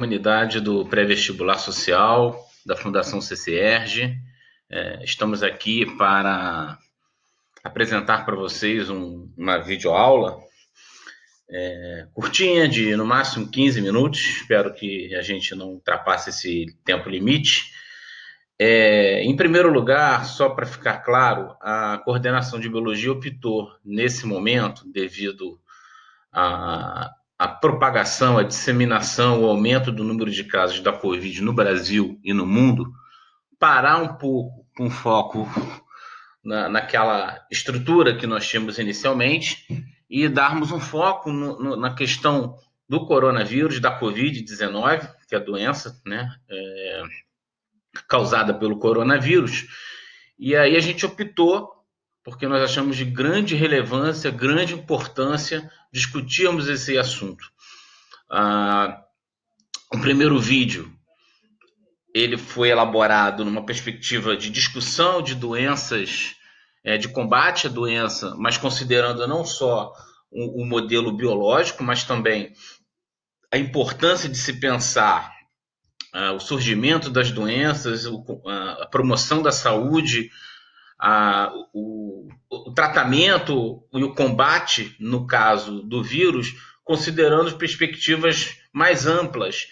Comunidade do Pré-Vestibular Social da Fundação CCERJ. Estamos aqui para apresentar para vocês uma videoaula curtinha, de no máximo 15 minutos. Espero que a gente não ultrapasse esse tempo limite. Em primeiro lugar, só para ficar claro, a coordenação de biologia optou, nesse momento, devido a propagação, a disseminação, o aumento do número de casos da Covid no Brasil e no mundo, parar um pouco com foco naquela estrutura que nós tínhamos inicialmente e darmos um foco na questão do coronavírus, da Covid-19, que é a doença, né, causada pelo coronavírus. E aí a gente optou, porque nós achamos de grande relevância, grande importância discutirmos esse assunto. O primeiro vídeo ele foi elaborado numa perspectiva de discussão de doenças, de combate à doença, mas considerando não só o modelo biológico, mas também a importância de se pensar o surgimento das doenças, a promoção da saúde, o tratamento e o combate, no caso do vírus, considerando perspectivas mais amplas,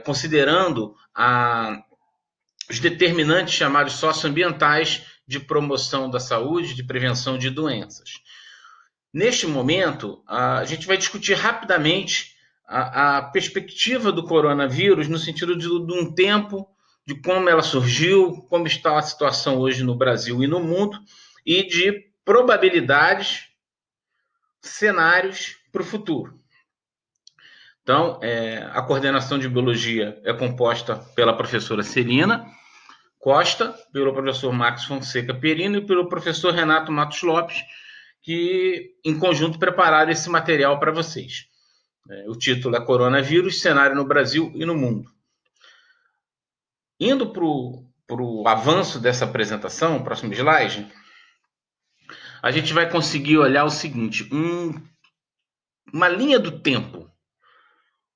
considerando os determinantes chamados socioambientais de promoção da saúde, de prevenção de doenças. Neste momento, a gente vai discutir rapidamente a perspectiva do coronavírus no sentido de um tempo, de como ela surgiu, como está a situação hoje no Brasil e no mundo, e de probabilidades, cenários para o futuro. Então, a coordenação de biologia é composta pela professora Celina Costa, pelo professor Max Fonseca Perino e pelo professor Renato Matos Lopes, que em conjunto prepararam esse material para vocês. O título é Coronavírus, cenário no Brasil e no mundo. Indo para o avanço dessa apresentação, próximo slide, a gente vai conseguir olhar o seguinte, uma linha do tempo,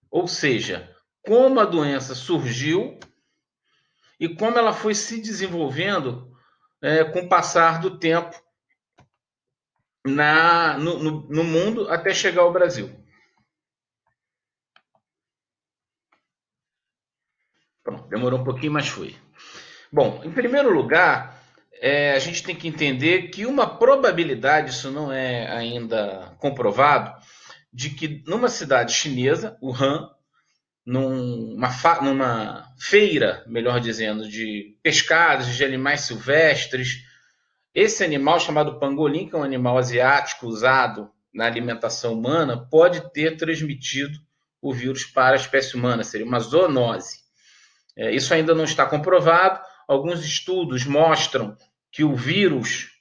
ou seja, como a doença surgiu e como ela foi se desenvolvendo com o passar do tempo no mundo até chegar ao Brasil. Pronto, demorou um pouquinho, mas foi. Bom, em primeiro lugar, a gente tem que entender que uma probabilidade, isso não é ainda comprovado, de que numa cidade chinesa, Wuhan, numa feira, melhor dizendo, de pescados, de animais silvestres, esse animal chamado pangolim, que é um animal asiático usado na alimentação humana, pode ter transmitido o vírus para a espécie humana, seria uma zoonose. Isso ainda não está comprovado. Alguns estudos mostram que o vírus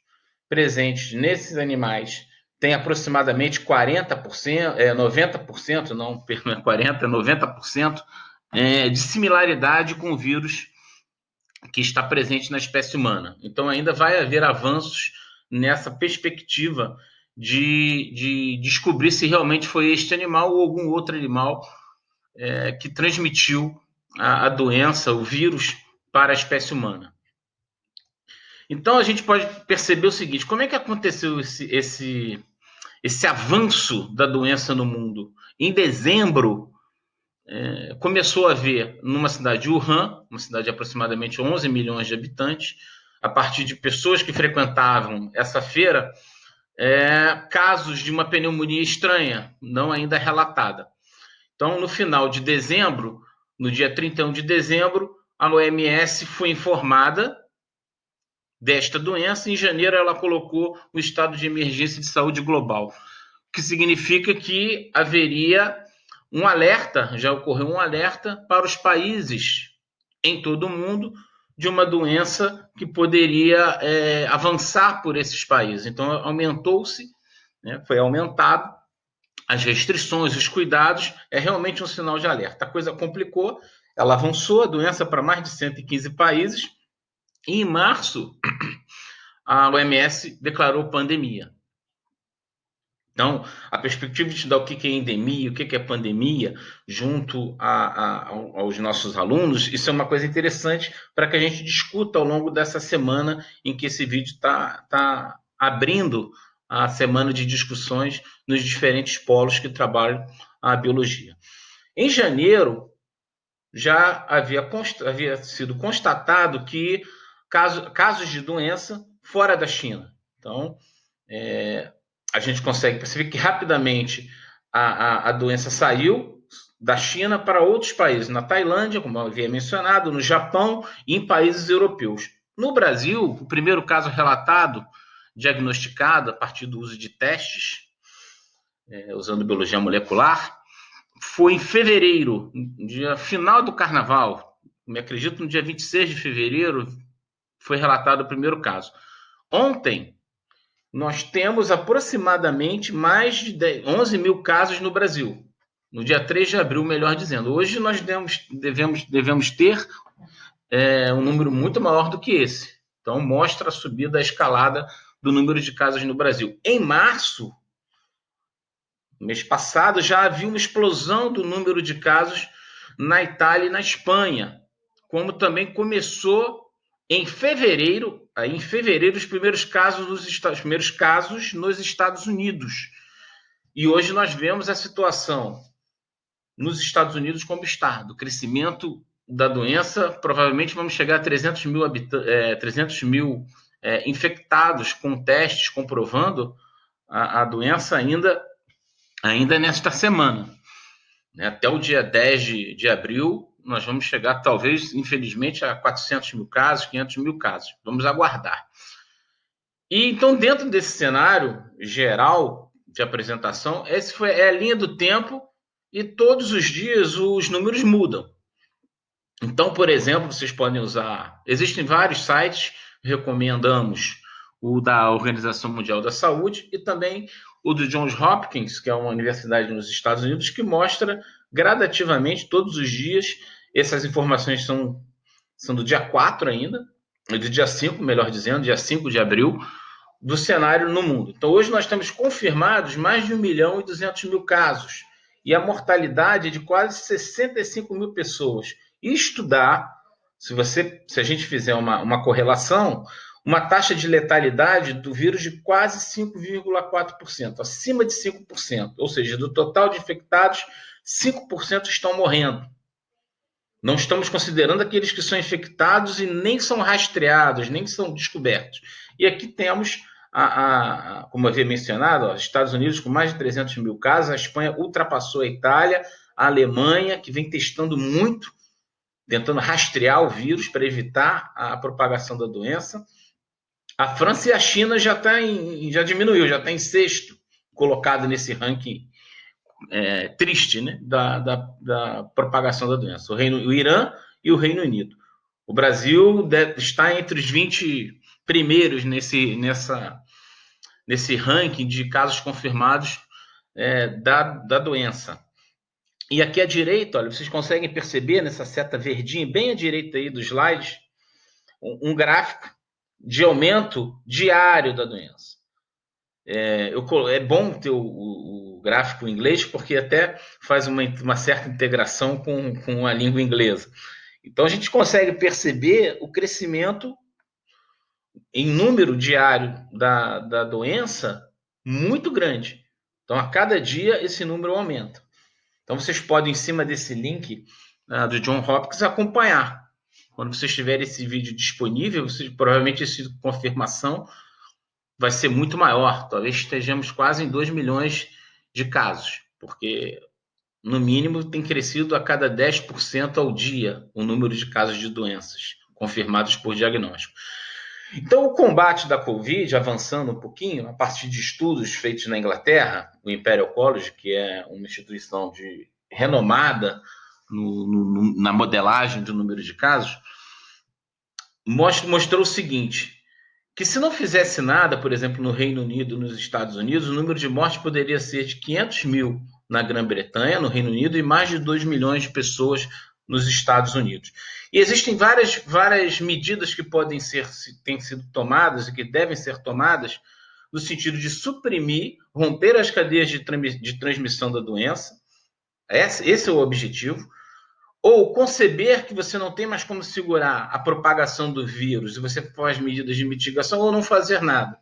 presente nesses animais tem aproximadamente 40%, 90%, não é 40%, 90% de similaridade com o vírus que está presente na espécie humana. Então ainda vai haver avanços nessa perspectiva de descobrir se realmente foi este animal ou algum outro animal que transmitiu a doença, o vírus, para a espécie humana. Então a gente pode perceber o seguinte: como é que aconteceu esse avanço da doença no mundo? Em dezembro, começou a haver, numa cidade de Wuhan, uma cidade de aproximadamente 11 milhões de habitantes, a partir de pessoas que frequentavam essa feira, casos de uma pneumonia estranha, não ainda relatada. Então, no final de dezembro, no dia 31 de dezembro, a OMS foi informada desta doença. Em janeiro, ela colocou o estado de emergência de saúde global, o que significa que haveria um alerta, já ocorreu um alerta para os países em todo o mundo de uma doença que poderia avançar por esses países. Então, aumentou-se, foi aumentado as restrições, os cuidados, é realmente um sinal de alerta. A coisa complicou, ela avançou a doença para mais de 115 países, e em março a OMS declarou pandemia. Então, a perspectiva de estudar o que é endemia, o que é pandemia, junto aos nossos alunos, isso é uma coisa interessante para que a gente discuta ao longo dessa semana em que esse vídeo está abrindo a semana de discussões nos diferentes polos que trabalham a biologia. Em janeiro, já havia sido constatado que casos de doença fora da China. Então, a gente consegue perceber que rapidamente a doença saiu da China para outros países, na Tailândia, como eu havia mencionado, no Japão e em países europeus. No Brasil, o primeiro caso relatado, diagnosticado a partir do uso de testes, usando biologia molecular, foi em fevereiro, dia final do carnaval. Me acredito no dia 26 de fevereiro, foi relatado o primeiro caso. Ontem, nós temos aproximadamente mais de 11 mil casos no Brasil. No dia 3 de abril, melhor dizendo. Hoje nós devemos ter um número muito maior do que esse. Então, mostra a subida, a escalada do número de casos no Brasil. Em março, mês passado, já havia uma explosão do número de casos na Itália e na Espanha, como também começou em fevereiro, os primeiros casos nos Estados Unidos. E hoje nós vemos a situação nos Estados Unidos como está, do crescimento da doença. Provavelmente vamos chegar a 300 mil infectados com testes comprovando a doença ainda nesta semana. Até o dia 10 de abril, nós vamos chegar, talvez, infelizmente, a 400 mil casos, 500 mil casos. Vamos aguardar. E então, dentro desse cenário geral de apresentação, essa é a linha do tempo e todos os dias os números mudam. Então, por exemplo, vocês podem usar... Existem vários sites, recomendamos o da Organização Mundial da Saúde e também o do Johns Hopkins, que é uma universidade nos Estados Unidos, que mostra gradativamente, todos os dias, essas informações são do dia 4 ainda, do dia 5, melhor dizendo, dia 5 de abril, do cenário no mundo. Então, hoje nós temos confirmados mais de 1 milhão e 200 mil casos e a mortalidade é de quase 65 mil pessoas. Isto dá, se a gente fizer uma correlação, uma taxa de letalidade do vírus de quase 5,4%, acima de 5%. Ou seja, do total de infectados, 5% estão morrendo. Não estamos considerando aqueles que são infectados e nem são rastreados, nem são descobertos. E aqui temos, como eu havia mencionado, os Estados Unidos com mais de 300 mil casos, a Espanha ultrapassou a Itália, a Alemanha, que vem testando muito, tentando rastrear o vírus para evitar a propagação da doença. A França e a China já diminuiu, já está em sexto, colocado nesse ranking triste, né, da propagação da doença. O Irã e o Reino Unido. O Brasil está entre os 20 primeiros nesse ranking de casos confirmados da doença. E aqui à direita, olha, vocês conseguem perceber nessa seta verdinha, bem à direita aí do slide, um gráfico de aumento diário da doença. É bom ter o gráfico em inglês, porque até faz uma certa integração com a língua inglesa. Então, a gente consegue perceber o crescimento em número diário da doença muito grande. Então, a cada dia, esse número aumenta. Então, vocês podem, em cima desse link do Johns Hopkins, acompanhar. Quando vocês tiverem esse vídeo disponível, provavelmente essa confirmação vai ser muito maior. Talvez estejamos quase em 2 milhões de casos, porque, no mínimo, tem crescido a cada 10% ao dia o número de casos de doenças confirmados por diagnóstico. Então, o combate da Covid, avançando um pouquinho, a partir de estudos feitos na Inglaterra, o Imperial College, que é uma instituição renomada na modelagem do número de casos, mostrou o seguinte, que se não fizesse nada, por exemplo, no Reino Unido e nos Estados Unidos, o número de mortes poderia ser de 500 mil na Grã-Bretanha, no Reino Unido, e mais de 2 milhões de pessoas nos Estados Unidos. E existem várias medidas que têm sido tomadas e que devem ser tomadas no sentido de suprimir, romper as cadeias de transmissão da doença. Esse é o objetivo. Ou conceber que você não tem mais como segurar a propagação do vírus e você faz medidas de mitigação, ou não fazer nada.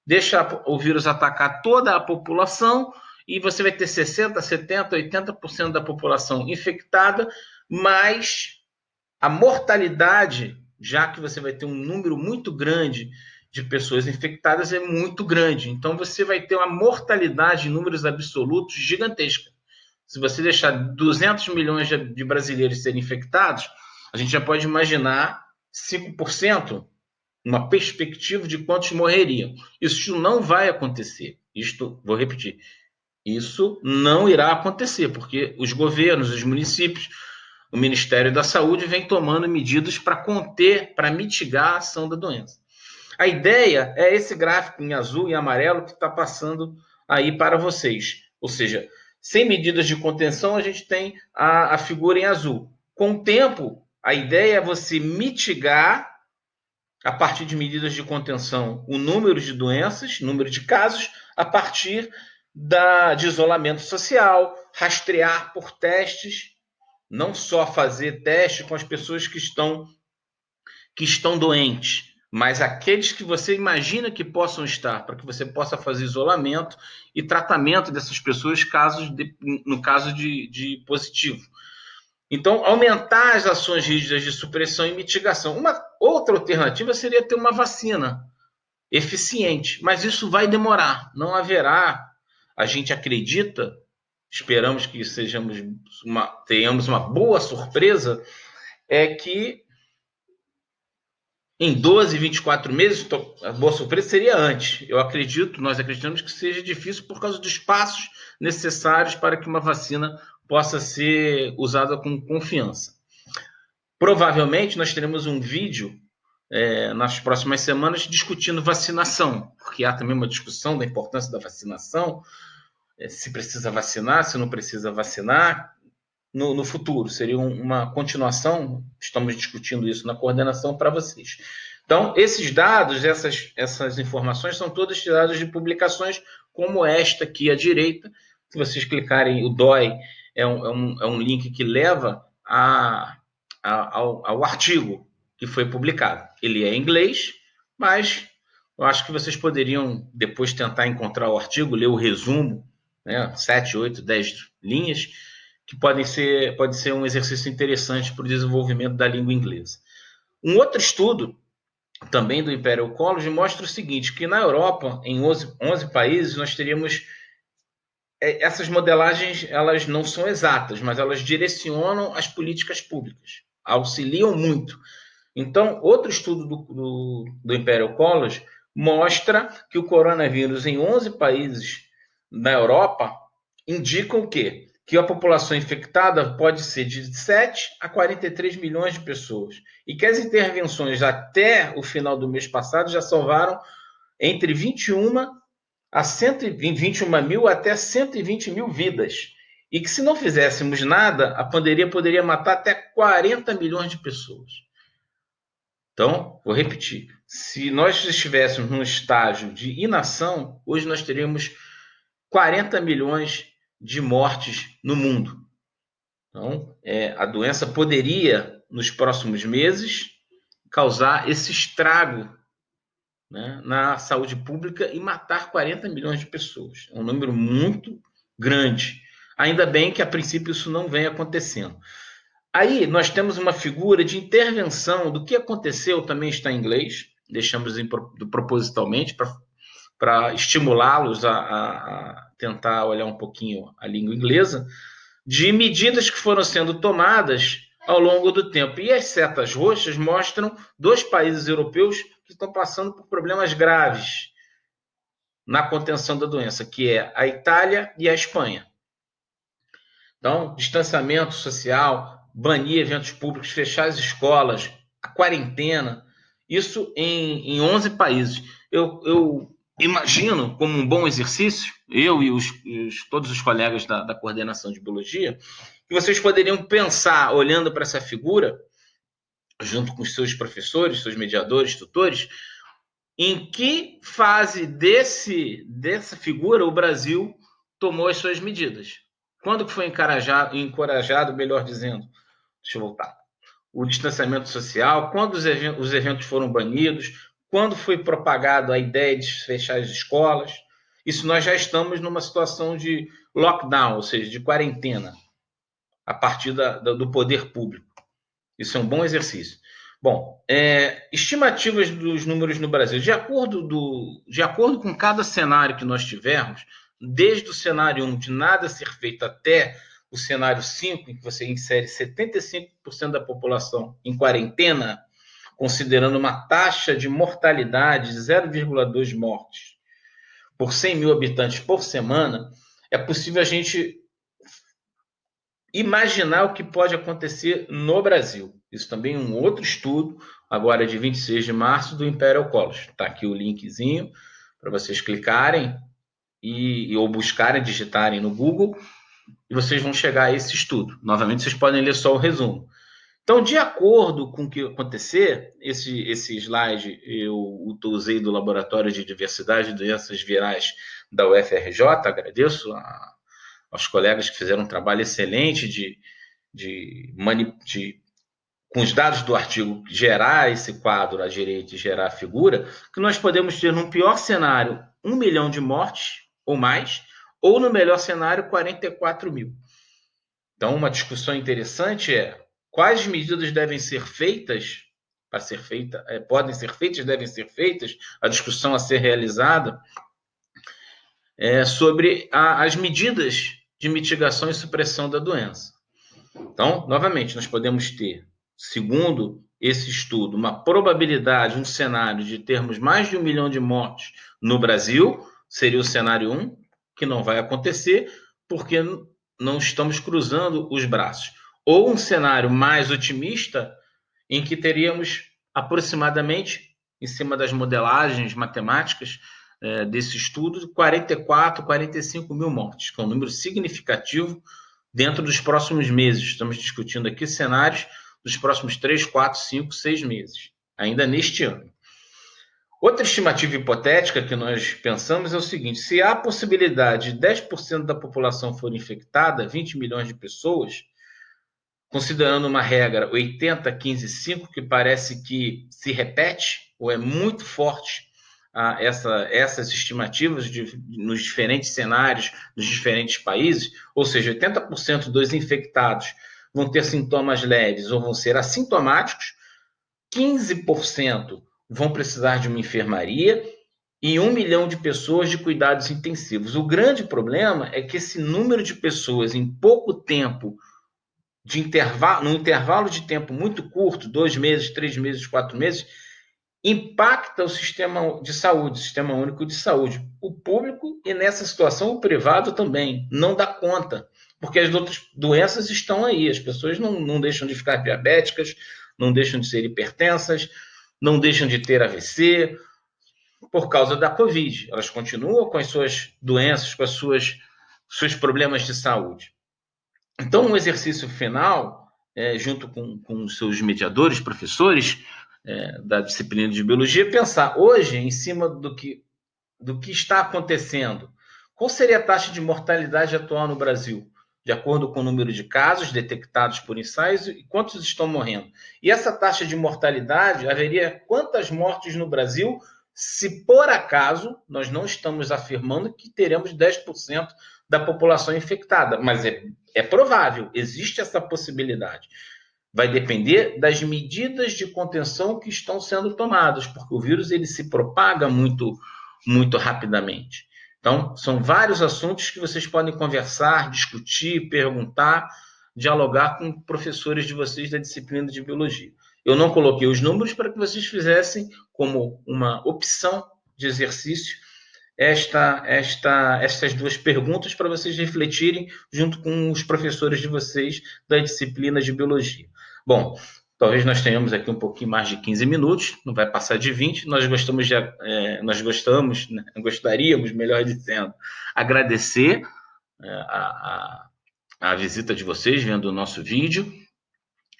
Deixa o vírus atacar toda a população e você vai ter 60%, 70%, 80% da população infectada, mas a mortalidade, já que você vai ter um número muito grande de pessoas infectadas, é muito grande. Então, você vai ter uma mortalidade em números absolutos gigantesca. Se você deixar 200 milhões de brasileiros serem infectados, a gente já pode imaginar 5%, uma perspectiva de quantos morreriam. Isso não vai acontecer. Vou repetir, isso não irá acontecer, porque os governos, os municípios, o Ministério da Saúde vem tomando medidas para conter, para mitigar a ação da doença. A ideia é esse gráfico em azul e amarelo que está passando aí para vocês. Ou seja, sem medidas de contenção, a gente tem a figura em azul. Com o tempo, a ideia é você mitigar, a partir de medidas de contenção, o número de doenças, número de casos, a partir de isolamento social, rastrear por testes, não só fazer teste com as pessoas que estão doentes, mas aqueles que você imagina que possam estar, para que você possa fazer isolamento e tratamento dessas pessoas no caso de positivo. Então, aumentar as ações rígidas de supressão e mitigação. Uma outra alternativa seria ter uma vacina eficiente, mas isso vai demorar, não haverá. A gente acredita, esperamos que tenhamos uma boa surpresa, é que em 12, 24 meses, a boa surpresa seria antes. Nós acreditamos que seja difícil por causa dos passos necessários para que uma vacina possa ser usada com confiança. Provavelmente nós teremos um vídeo nas próximas semanas discutindo vacinação, porque há também uma discussão da importância da vacinação, se precisa vacinar, se não precisa vacinar, no futuro. Seria uma continuação, estamos discutindo isso na coordenação para vocês. Então, esses dados, essas informações são todas tiradas de publicações como esta aqui à direita. Se vocês clicarem, o DOI é um link que leva ao artigo que foi publicado. Ele é em inglês, mas eu acho que vocês poderiam depois tentar encontrar o artigo, ler o resumo, 7, 8, 10 linhas, que pode ser um exercício interessante para o desenvolvimento da língua inglesa. Um outro estudo, também do Imperial College, mostra o seguinte, que na Europa, em 11 países, nós teríamos... Essas modelagens, elas não são exatas, mas elas direcionam as políticas públicas, auxiliam muito. Então, outro estudo do Imperial College mostra que o coronavírus em 11 países da Europa indicam o quê? Que a população infectada pode ser de 7 a 43 milhões de pessoas e que as intervenções até o final do mês passado já salvaram entre 21 mil até 120 mil vidas. E que se não fizéssemos nada, a pandemia poderia matar até 40 milhões de pessoas. Então, vou repetir, se nós estivéssemos num estágio de inação, hoje nós teríamos 40 milhões de mortes no mundo. Então, a doença poderia, nos próximos meses, causar esse estrago, na saúde pública e matar 40 milhões de pessoas. É um número muito grande. Ainda bem que, a princípio, isso não vem acontecendo. Aí, nós temos uma figura de intervenção do que aconteceu, também está em inglês, deixamos propositalmente para estimulá-los a tentar olhar um pouquinho a língua inglesa, de medidas que foram sendo tomadas ao longo do tempo. E as setas roxas mostram 2 países europeus que estão passando por problemas graves na contenção da doença, que é a Itália e a Espanha. Então, distanciamento social, banir eventos públicos, fechar as escolas, a quarentena, isso em 11 países. Eu imagino como um bom exercício, eu e todos os colegas da coordenação de biologia, que vocês poderiam pensar, olhando para essa figura, junto com os seus professores, seus mediadores, tutores, em que fase dessa figura o Brasil tomou as suas medidas. Quando que foi encorajado, melhor dizendo, deixa eu voltar, o distanciamento social, quando os eventos foram banidos, quando foi propagada a ideia de fechar as escolas. Isso nós já estamos numa situação de lockdown, ou seja, de quarentena, a partir do poder público. Isso é um bom exercício. Bom, estimativas dos números no Brasil. De acordo com cada cenário que nós tivermos, desde o cenário 1 de nada ser feito até o cenário 5, em que você insere 75% da população em quarentena, considerando uma taxa de mortalidade de 0,2 mortes por 100 mil habitantes por semana, é possível a gente imaginar o que pode acontecer no Brasil. Isso também é um outro estudo, agora de 26 de março, do Imperial College. Está aqui o linkzinho para vocês clicarem ou buscarem, digitarem no Google, e vocês vão chegar a esse estudo. Novamente, vocês podem ler só o resumo. Então, de acordo com o que acontecer, esse slide eu usei do Laboratório de Diversidade de Doenças Virais da UFRJ, agradeço aos colegas que fizeram um trabalho excelente com os dados do artigo, gerar esse quadro à direita e gerar a figura, que nós podemos ter, num pior cenário, 1 milhão de mortes ou mais, ou no melhor cenário, 44 mil. Então, uma discussão interessante é quais medidas devem ser feitas, podem ser feitas, devem ser feitas, a discussão a ser realizada sobre as medidas de mitigação e supressão da doença. Então, novamente, nós podemos ter, segundo esse estudo, uma probabilidade, um cenário de termos mais de 1 milhão de mortes no Brasil, seria o cenário 1, que não vai acontecer, porque não estamos cruzando os braços. Ou um cenário mais otimista, em que teríamos aproximadamente, em cima das modelagens matemáticas desse estudo, 44, 45 mil mortes, que é um número significativo dentro dos próximos meses. Estamos discutindo aqui cenários dos próximos 3, 4, 5, 6 meses, ainda neste ano. Outra estimativa hipotética que nós pensamos é o seguinte: se há a possibilidade de 10% da população for infectada, 20 milhões de pessoas, considerando uma regra 80, 15, 5, que parece que se repete, ou é muito forte essas estimativas nos diferentes cenários, nos diferentes países, ou seja, 80% dos infectados vão ter sintomas leves ou vão ser assintomáticos, 15% vão precisar de uma enfermaria e 1 milhão de pessoas de cuidados intensivos. O grande problema é que esse número de pessoas em pouco tempo, num intervalo de tempo muito curto, 2 meses, 3 meses, 4 meses, impacta o sistema de saúde, o Sistema Único de Saúde. O público e, nessa situação, o privado também não dá conta, porque as outras doenças estão aí. As pessoas não deixam de ficar diabéticas, não deixam de ser hipertensas, não deixam de ter AVC por causa da Covid. Elas continuam com as suas doenças, com seus problemas de saúde. Então, um exercício final, junto com os seus mediadores, professores da disciplina de biologia, pensar hoje, em cima do que está acontecendo, qual seria a taxa de mortalidade atual no Brasil, de acordo com o número de casos detectados por ensaios e quantos estão morrendo. E essa taxa de mortalidade, haveria quantas mortes no Brasil se, por acaso, nós não estamos afirmando que teremos 10% da população infectada, mas é provável, existe essa possibilidade. Vai depender das medidas de contenção que estão sendo tomadas, porque o vírus ele se propaga muito, muito rapidamente. Então, são vários assuntos que vocês podem conversar, discutir, perguntar, dialogar com professores de vocês da disciplina de biologia. Eu não coloquei os números para que vocês fizessem como uma opção de exercício estas duas perguntas para vocês refletirem junto com os professores de vocês da disciplina de biologia. Bom, talvez nós tenhamos aqui um pouquinho mais de 15 minutos, não vai passar de 20. Gostaríamos, melhor dizendo, agradecer a visita de vocês vendo o nosso vídeo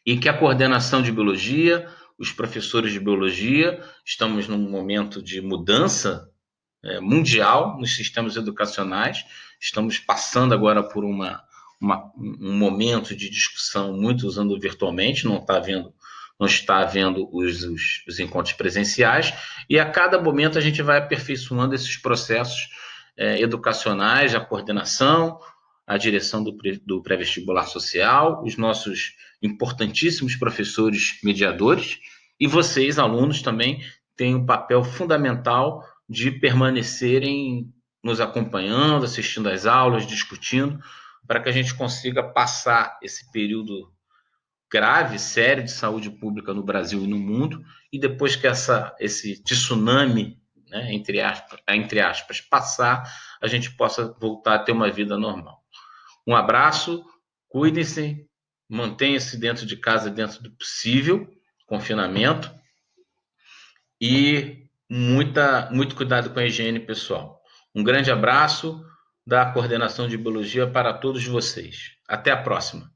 e que a coordenação de biologia, os professores de biologia. Estamos num momento de mudança mundial nos sistemas educacionais. Estamos passando agora por um momento de discussão muito usando virtualmente, não está havendo os encontros presenciais, e a cada momento a gente vai aperfeiçoando esses processos educacionais, a coordenação, a direção do pré-vestibular social, os nossos importantíssimos professores mediadores, e vocês, alunos, também têm um papel fundamental de permanecerem nos acompanhando, assistindo às aulas, discutindo, para que a gente consiga passar esse período grave, sério de saúde pública no Brasil e no mundo, e depois que esse tsunami, né, entre aspas, passar, a gente possa voltar a ter uma vida normal. Um abraço, cuidem-se, mantenham-se dentro de casa dentro do possível, confinamento, e muito cuidado com a higiene pessoal. Um grande abraço da Coordenação de Biologia para todos vocês. Até a próxima.